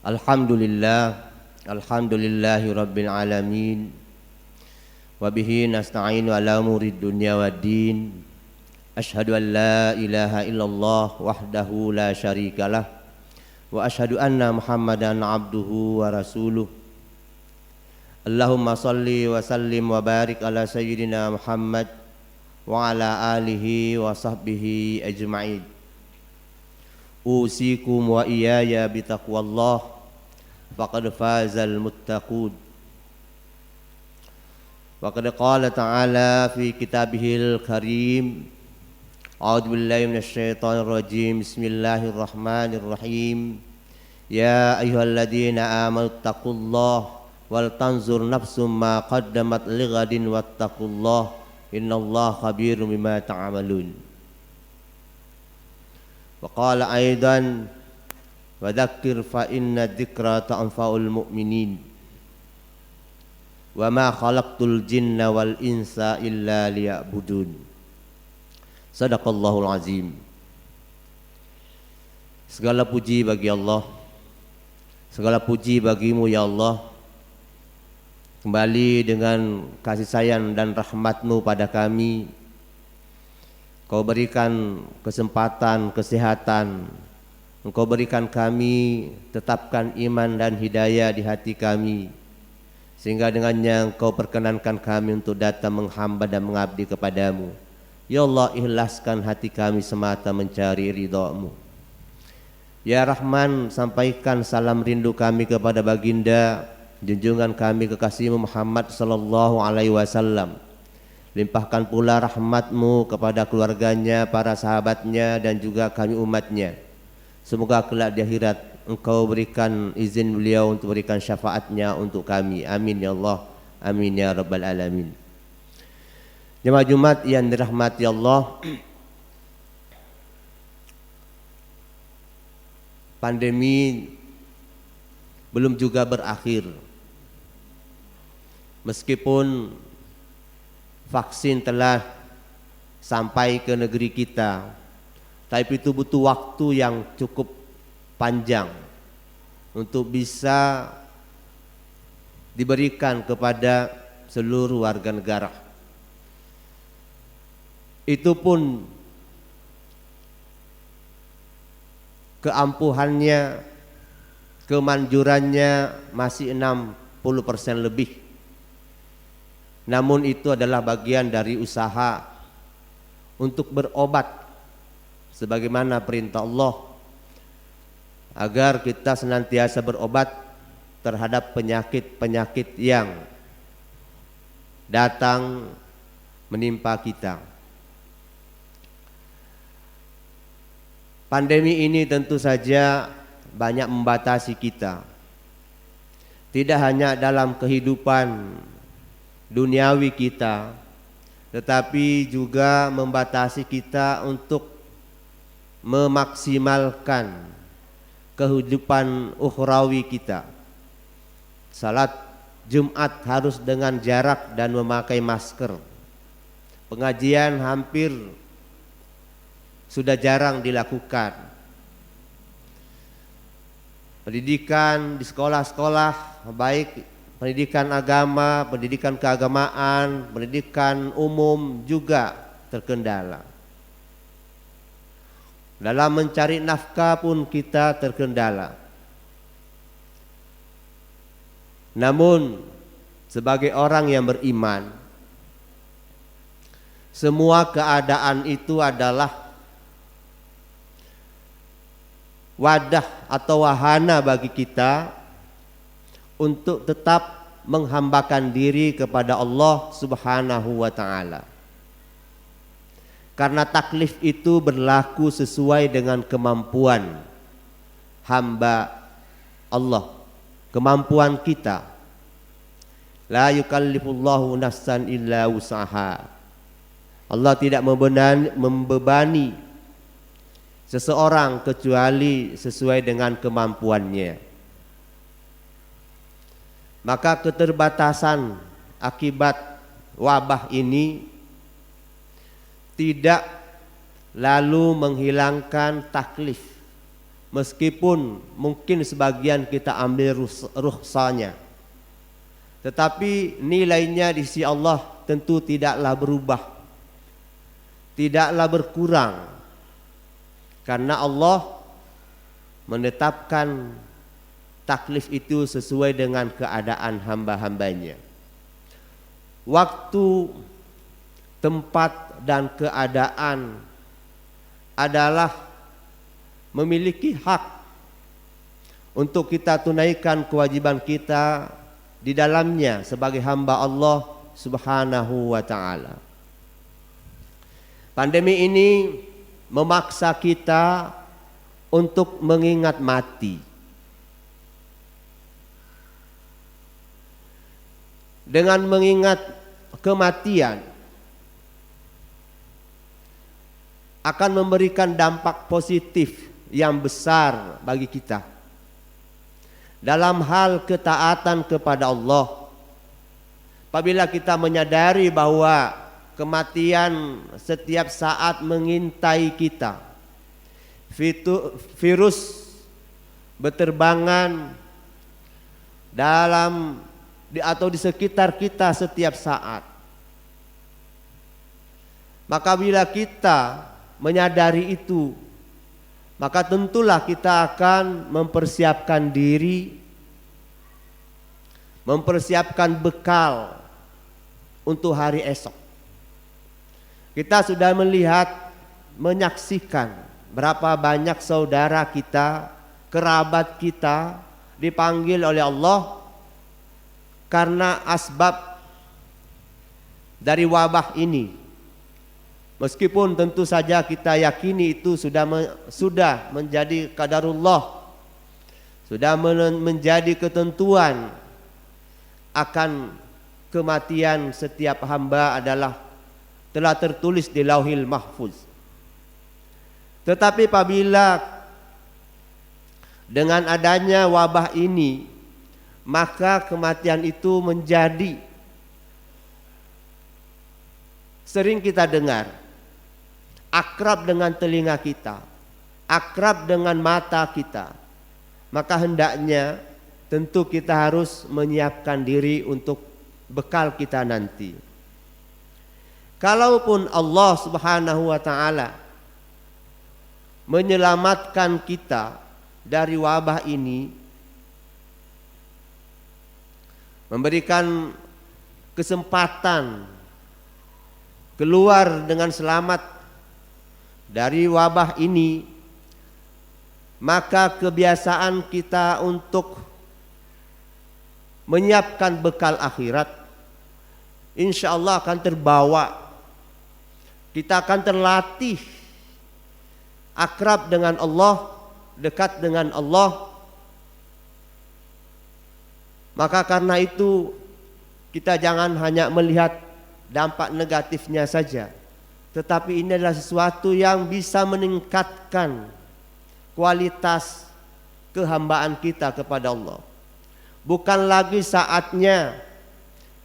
Alhamdulillahi rabbil alamin. Wa bihi nasta'inu ala umurid dunya waddin. Asyhadu an la ilaha illallah wahdahu la syarikalah. Wa asyhadu anna Muhammadan abduhu wa rasuluh. Allahumma salli wa sallim wa barik ala sayyidina Muhammad wa ala alihi wa sahbihi ajma'in. Usikum wa iyaya bitaqwallah faqad fazal muttaqun. Wa qad qala ta'ala fi kitabihil karim. A'udzu billahi minasy syaithanir rajim. Bismillahirrahmanirrahim. Ya ayyuhalladzina amanu taqullaha wal tanzur nafsum ma qaddamat lighadin wattaqullaha innallaha khabirum bima ta'malun. Wa qala aidan wa dzakir fa inna dzikra tanfa'ul mu'minin. Wa ma khalaqtul jinna wal insa illa liya'budun. Sadaqallahul azim. Segala puji bagi Allah. Segala puji bagimu ya Allah. Kembali dengan kasih sayang dan rahmat-Mu pada kami. Kau berikan kesempatan, kesehatan. Engkau berikan kami, tetapkan iman dan hidayah di hati kami, sehingga dengannya Engkau perkenankan kami untuk datang menghamba dan mengabdi kepadamu. Ya Allah, ikhlaskan hati kami semata mencari ridha-Mu. Ya Rahman, sampaikan salam rindu kami kepada baginda junjungan kami kekasih-Mu Muhammad sallallahu alaihi wasallam. Limpahkan pula rahmat-Mu kepada keluarganya, para sahabatnya dan juga kami umatnya. Semoga kelak di akhirat Engkau berikan izin beliau untuk berikan syafaatnya untuk kami. Amin ya Allah. Amin ya rabbal alamin. Jemaah Jumat yang dirahmati Allah, pandemi belum juga berakhir. Meskipun vaksin telah sampai ke negeri kita, tapi itu butuh waktu yang cukup panjang untuk bisa diberikan kepada seluruh warga negara. Itu pun keampuhannya, kemanjurannya masih 60% lebih. Namun itu adalah bagian dari usaha untuk berobat sebagaimana perintah Allah, agar kita senantiasa berobat terhadap penyakit-penyakit yang datang menimpa kita. Pandemi ini tentu saja banyak membatasi kita, tidak hanya dalam kehidupan duniawi kita, tetapi juga membatasi kita untuk memaksimalkan kehidupan ukhrawi kita. Salat Jumat harus dengan jarak dan memakai masker. Pengajian hampir sudah jarang dilakukan. Pendidikan di sekolah-sekolah, baik pendidikan agama, pendidikan keagamaan, pendidikan umum juga terkendala. Dalam mencari nafkah pun kita terkendala. Namun sebagai orang yang beriman, semua keadaan itu adalah wadah atau wahana bagi kita untuk tetap menghambakan diri kepada Allah Subhanahu wa ta'ala. Karena taklif itu berlaku sesuai dengan kemampuan hamba Allah, kemampuan kita. La yukallifullahu nafsan illa wus'aha. Allah tidak membebani seseorang kecuali sesuai dengan kemampuannya. Maka keterbatasan akibat wabah ini tidak lalu menghilangkan taklif, meskipun mungkin sebagian kita ambil rukhsahnya, tetapi nilainya di sisi Allah tentu tidaklah berubah, tidaklah berkurang, karena Allah menetapkan taklif itu sesuai dengan keadaan hamba-hambanya. Waktu, tempat, dan keadaan adalah memiliki hak untuk kita tunaikan kewajiban kita di dalamnya sebagai hamba Allah Subhanahu wa ta'ala. Pandemi ini memaksa kita untuk mengingat mati. Dengan mengingat kematian akan memberikan dampak positif yang besar bagi kita dalam hal ketaatan kepada Allah. Apabila kita menyadari bahwa kematian setiap saat mengintai kita, virus berterbangan atau di sekitar kita setiap saat, maka bila kita menyadari itu, maka tentulah kita akan mempersiapkan diri, mempersiapkan bekal untuk hari esok. Kita sudah melihat, menyaksikan berapa banyak saudara kita, kerabat kita dipanggil oleh Allah karena asbab dari wabah ini. Meskipun tentu saja kita yakini itu sudah menjadi qadarullah, sudah menjadi ketentuan akan kematian setiap hamba adalah telah tertulis di Lauhil Mahfuz. Tetapi apabila dengan adanya wabah ini, maka kematian itu menjadi sering kita dengar, akrab dengan telinga kita, akrab dengan mata kita. Maka hendaknya tentu kita harus menyiapkan diri untuk bekal kita nanti. Kalaupun Allah Subhanahu wa ta'ala menyelamatkan kita dari wabah ini, memberikan kesempatan keluar dengan selamat dari wabah ini, maka kebiasaan kita untuk menyiapkan bekal akhirat insya Allah akan terbawa. Kita akan terlatih akrab dengan Allah, dekat dengan Allah. Maka karena itu kita jangan hanya melihat dampak negatifnya saja, tetapi ini adalah sesuatu yang bisa meningkatkan kualitas kehambaan kita kepada Allah. Bukan lagi saatnya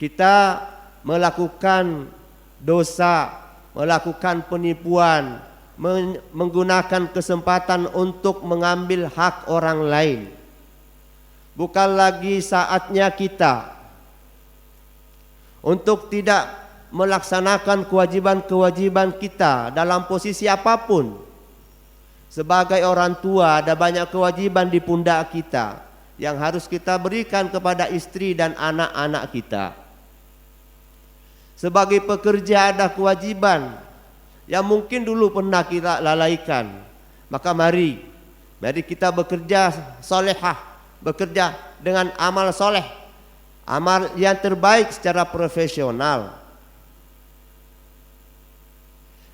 kita melakukan dosa, melakukan penipuan, menggunakan kesempatan untuk mengambil hak orang lain. Bukan lagi saatnya kita untuk tidak melaksanakan kewajiban-kewajiban kita dalam posisi apapun. Sebagai orang tua ada banyak kewajiban di pundak kita yang harus kita berikan kepada istri dan anak-anak kita. Sebagai pekerja ada kewajiban yang mungkin dulu pernah kita lalaikan. Maka mari kita bekerja solehah, bekerja dengan amal soleh, amal yang terbaik secara profesional.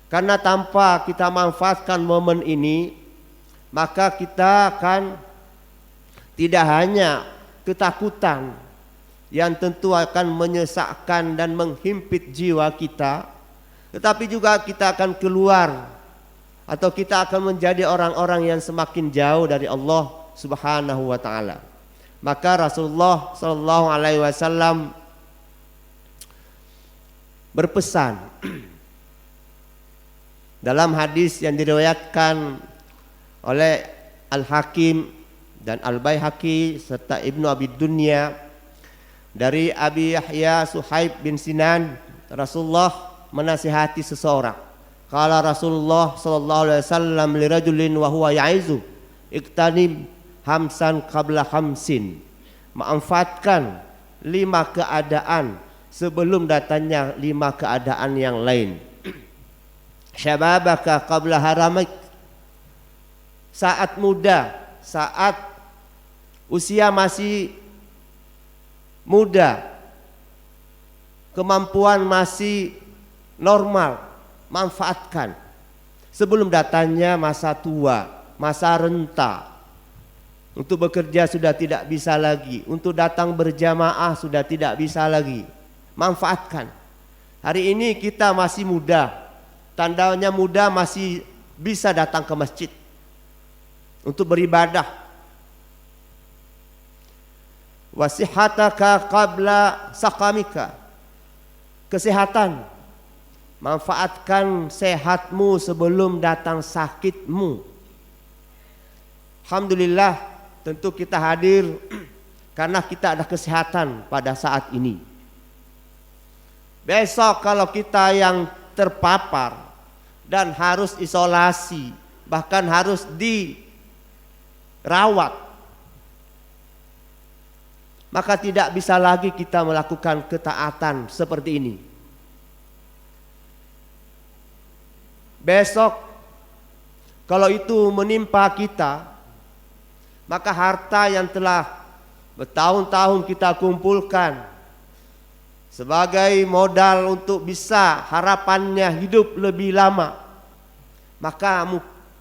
Karena tanpa kita manfaatkan momen ini, maka kita akan tidak hanya ketakutan yang tentu akan menyesakkan dan menghimpit jiwa kita, tetapi juga kita akan keluar atau kita akan menjadi orang-orang yang semakin jauh dari Allah Subhanahu wa ta'ala. Maka Rasulullah sallallahu alaihi wasallam berpesan dalam hadis yang diriwayatkan oleh Al-Hakim dan Al-Baihaqi serta Ibnu Abi Dunya dari Abi Yahya Suhaib bin Sinan, Rasulullah menasihati seseorang. Qala Rasulullah sallallahu alaihi wasallam li rajulin wa huwa ya'izu iktanim hamsan qabla hamsin. Manfaatkan 5 keadaan sebelum datangnya 5 keadaan yang lain. Syababaka qabla haramik, saat muda, saat usia masih muda, kemampuan masih normal, manfaatkan sebelum datangnya masa tua, masa renta. Untuk bekerja sudah tidak bisa lagi, untuk datang berjamaah sudah tidak bisa lagi. Manfaatkan. Hari ini kita masih muda, tandanya muda masih bisa datang ke masjid untuk beribadah. Wasihataka qabla sakamika, kesehatan, manfaatkan sehatmu sebelum datang sakitmu. Alhamdulillah, tentu kita hadir karena kita ada kesehatan pada saat ini. Besok kalau kita yang terpapar dan harus isolasi, bahkan harus dirawat, maka tidak bisa lagi kita melakukan ketaatan seperti ini. Besok kalau itu menimpa kita, maka harta yang telah bertahun-tahun kita kumpulkan sebagai modal untuk bisa harapannya hidup lebih lama, maka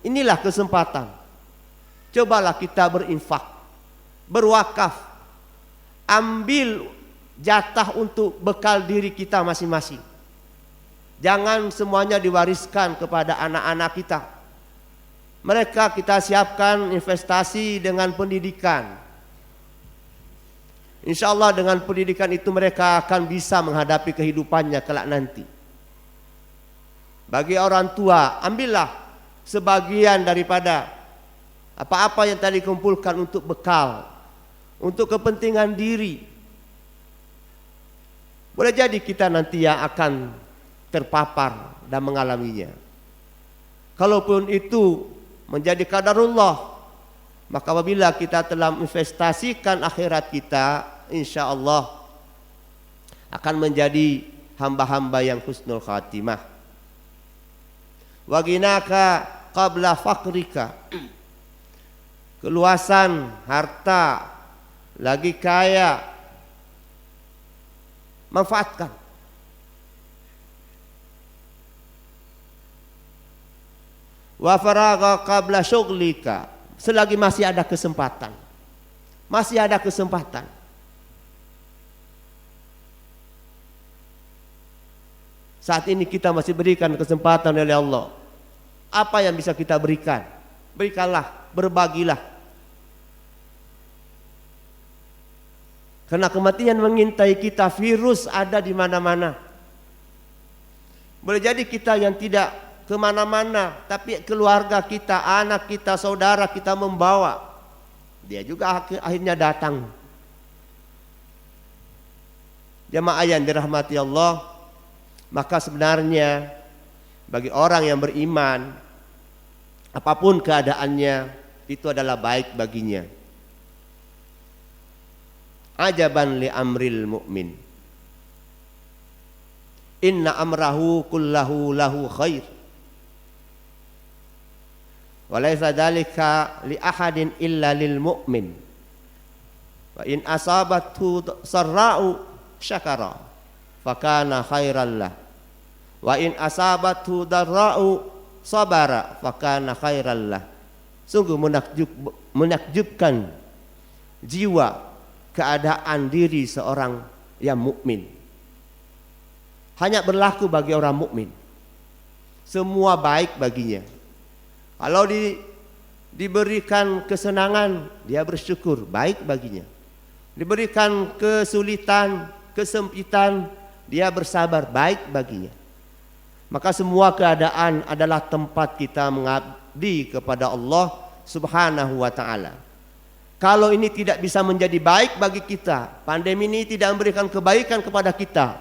inilah kesempatan. Cobalah kita berinfak, berwakaf, ambil jatah untuk bekal diri kita masing-masing. Jangan semuanya diwariskan kepada anak-anak kita. Mereka kita siapkan investasi dengan pendidikan. Insya Allah dengan pendidikan itu mereka akan bisa menghadapi kehidupannya kelak nanti. Bagi orang tua, ambillah sebagian daripada apa-apa yang tadi kumpulkan untuk bekal, untuk kepentingan diri. Boleh jadi kita nanti yang akan terpapar dan mengalaminya. Kalaupun itu menjadi qadarullah, maka apabila kita telah investasikan akhirat kita, insya Allah akan menjadi hamba-hamba yang husnul khatimah. Wa ginaka qabla fakrika, keluasan harta, lagi kaya, manfaatkan. Wa faragha qabla syughlika, selagi masih ada kesempatan. Masih ada kesempatan. Saat ini kita masih berikan kesempatan oleh Allah. Apa yang bisa kita berikan? Berikanlah, berbagilah. Karena kematian mengintai kita, virus ada di mana-mana. Boleh jadi kita yang tidak kemana-mana, tapi keluarga kita, anak kita, saudara kita membawa. Dia juga akhirnya datang. Jamaah yang dirahmati Allah, maka sebenarnya bagi orang yang beriman, apapun keadaannya itu adalah baik baginya. Ajaban li amril mu'min, inna amrahu kullahu lahu khair, wa laisa dzalika li ahadin illa lil mu'min, wa in asabathu sarra'u syakara fakana khairan lah, wa in asabathu darra'u sabara fakana khairan lah. Sungguh menakjubkan jiwa keadaan diri seorang yang mukmin. Hanya berlaku bagi orang mukmin. Semua baik baginya. Kalau diberikan kesenangan, dia bersyukur, baik baginya. Diberikan kesulitan, kesempitan, dia bersabar, baik baginya. Maka semua keadaan adalah tempat kita mengabdi kepada Allah Subhanahu wa ta'ala. Kalau ini tidak bisa menjadi baik bagi kita, pandemi ini tidak memberikan kebaikan kepada kita,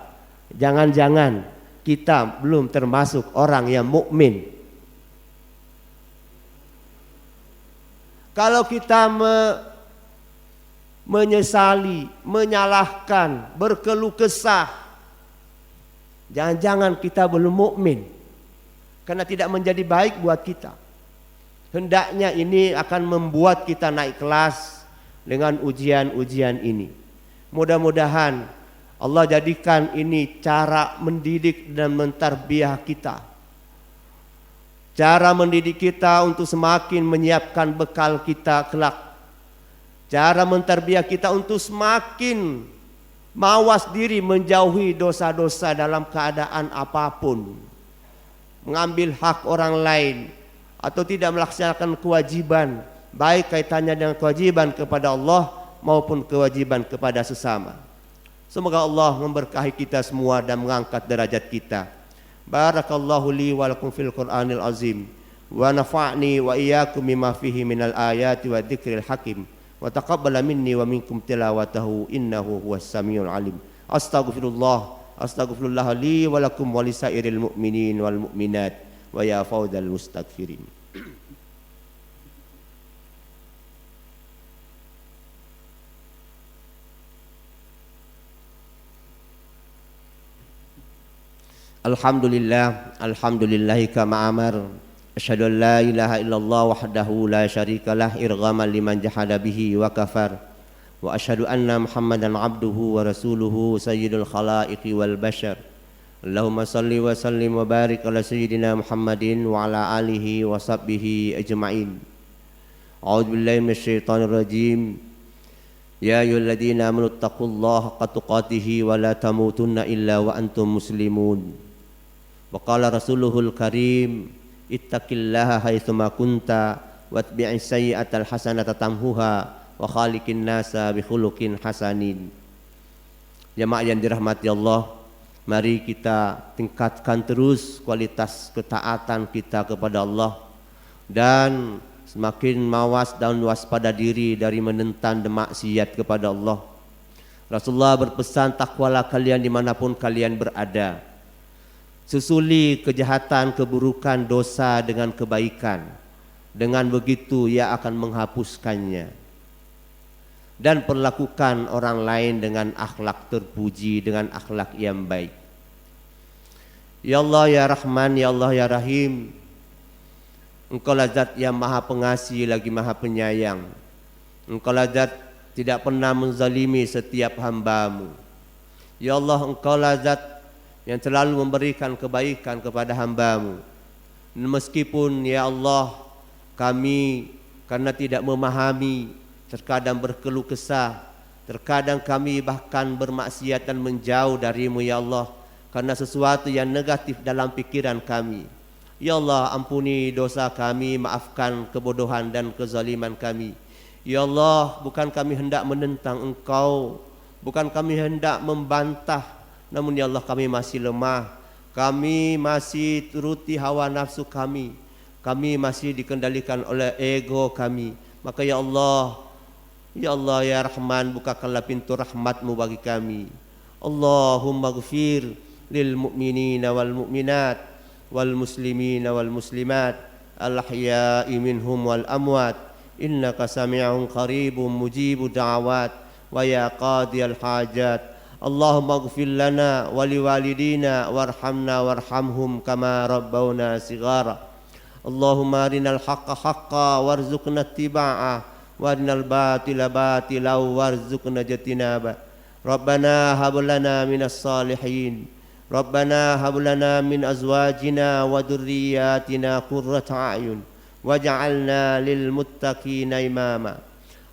jangan-jangan kita belum termasuk orang yang mukmin. Kalau kita menyesali, menyalahkan, berkeluh kesah, jangan-jangan kita belum mukmin, karena tidak menjadi baik buat kita. Hendaknya ini akan membuat kita naik kelas dengan ujian-ujian ini. Mudah-mudahan Allah jadikan ini cara mendidik dan mentarbiyah kita. Cara mendidik kita untuk semakin menyiapkan bekal kita kelak. Cara mentarbiyah kita untuk semakin mawas diri menjauhi dosa-dosa dalam keadaan apapun. Mengambil hak orang lain atau tidak melaksanakan kewajiban, baik kaitannya dengan kewajiban kepada Allah maupun kewajiban kepada sesama. Semoga Allah memberkahi kita semua dan mengangkat derajat kita. Barakallahu li wa lakum fil Qur'anil azim wa nafa'ni wa iyyakum bima fihi minal ayati wa dzikril hakim wa taqabbala minni wa minkum tilawatahu innahu huwas samiul alim. Astaghfirullah li wa lakum wa lisairil mu'minin wal mu'minat wa ya fawdal mustaghfirin. Alhamdulillahi kama amar. Asyhadu an la ilaha illallah wahdahu la syarikalah irghaman liman jahada bihi wa kafar. Wa asyhadu anna Muhammadan abduhu wa rasuluhu sayyidul khalaiqi wal bashar. Allahumma salli wa sallim wa barik ala sayyidina Muhammadin wa ala alihi wa sahbihi ajma'in. A'udzu billahi minasyaitonir rajim. Ya ayyuhalladzina amanu taqullaha haqqa tuqatih wa la tamutunna illa wa antum muslimun. Wa qala rasuluhul karim ittaqillaha haitsu ma kunta watbi'is sayyi'atal hasanata tamhuha wa khaliqin nasa bi khuluqin hasanin. Jamaah yang dirahmati Allah, mari kita tingkatkan terus kualitas ketaatan kita kepada Allah dan semakin mawas dan waspada diri dari menentang maksiat kepada Allah. Rasulullah berpesan, takwalah kalian dimanapun kalian berada. Susuli kejahatan, keburukan, dosa dengan kebaikan. Dengan begitu ia akan menghapuskannya. Dan perlakukan orang lain dengan akhlak terpuji, dengan akhlak yang baik. Ya Allah ya Rahman, ya Allah ya Rahim, Engkau lah Zat yang maha pengasih lagi maha penyayang. Engkau lah Zat tidak pernah menzalimi setiap hamba-Mu. Ya Allah, Engkau lah Zat yang selalu memberikan kebaikan kepada hamba-Mu. Meskipun ya Allah kami karena tidak memahami, terkadang berkeluh kesah, terkadang kami bahkan bermaksiat dan menjauh dari-Mu ya Allah, karena sesuatu yang negatif dalam pikiran kami. Ya Allah, ampuni dosa kami, maafkan kebodohan dan kezaliman kami. Ya Allah, bukan kami hendak menentang Engkau, bukan kami hendak membantah, namun ya Allah kami masih lemah, kami masih turuti hawa nafsu kami masih dikendalikan oleh ego kami. Maka ya Allah ya Rahman, bukakanlah pintu rahmat-Mu bagi kami. Allahumma ghfir lil mu'minina wal mu'minat wal muslimina wal muslimat al ahya'i minhum wal amwat innaka sami'un qaribun mujibu da'awat wa ya qadiyal hajat. Allahumma ighfir lana wa liwalidina warhamna warhamhum kama rabbawna sighara. Allahumma arinal haqqa haqqa warzuqna ittiba'ah wa arinal batila batila warzuqna ijtinaba. Rabbana hab lana minas salihin. Rabbana hab lana min azwajina wa dhurriyyatina qurrata a'yun waj'alna lil muttaqina imama.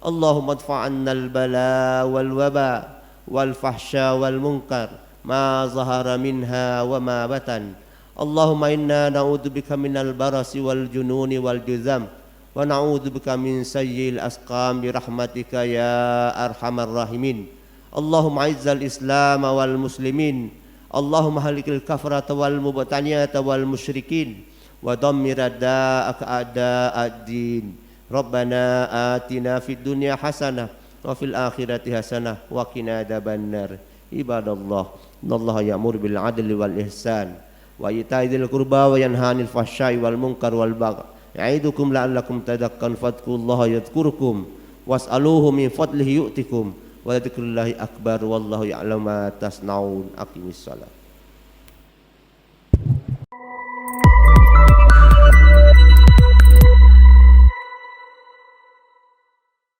Allahumma adfa' 'annal bala wal waba wal fahsya wal munkar ma zahara minha wa ma batan. Allahumma inna na'udzubika minal barasi wal jununi wal juzam wa na'udzubika min sayyi'il asqam bi rahmatika ya arhamar rahimin. Allahumma izzal islam wal muslimin. Allahumma halikil kafarata wal mubtaniyata wal musyrikin wa dammir da'aka a'da'ad din Rabbana atina fid dunya hasanah wa fil akhirati hasanah wa qina adzabannar. Ibadallah, innallaha ya'muru bil 'adli wal ihsan wa ita'i dzil qurba wa yanha 'anil fahsya'i wal munkar wal baghi. Ya'idukum la'allakum tadhakkarun fadhkurullaha yadhkurkum was'aluhu min fadlihi yu'tikum wa dzikrullahi akbar wallahu ya'lamu ma tasna'un. Aqimissalah.